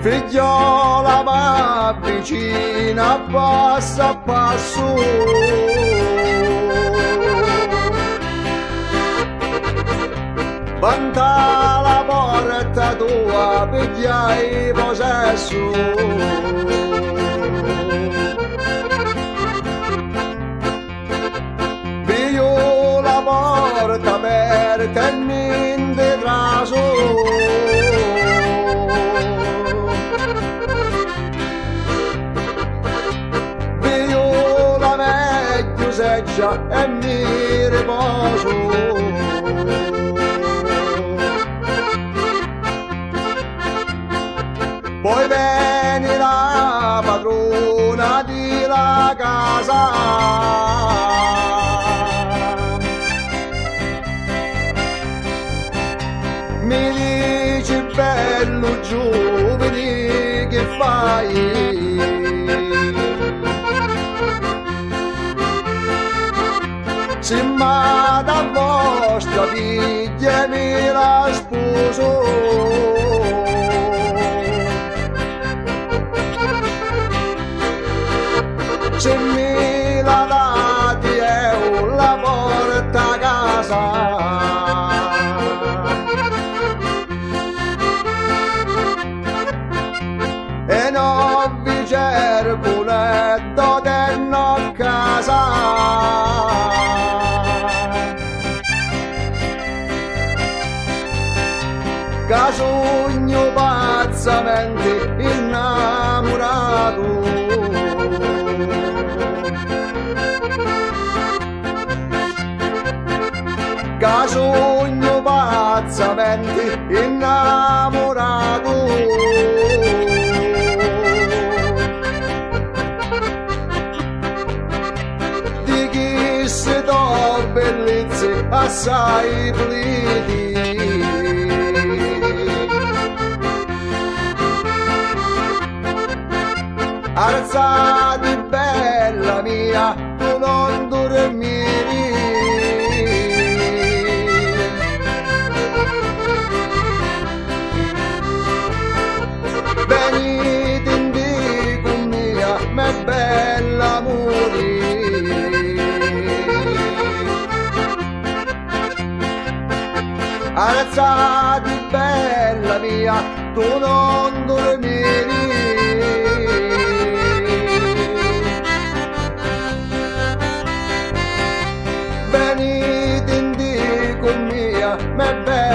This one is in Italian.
Figliola ma vicina passo a passo, vanta la porta tua pigliai possesso. Piglio la porta aperta e niente traso, seggia e mi riposo. Poi viene la padrona di la casa, mi dice bello giovane che fai? Se ma da vostra figlia mi la sposo, se mi la dati io la porta a casa. E non vi cerco letto dentro a casa, che sogno pazzamente innamorato, che sogno pazzamente innamorato, di chi se do bellezze assai pliti. Alzati bella mia, tu non dormiri, venite in di con mia, me bella muri. Alzati bella mia, tu non dormiri, venite in di con mia, me bella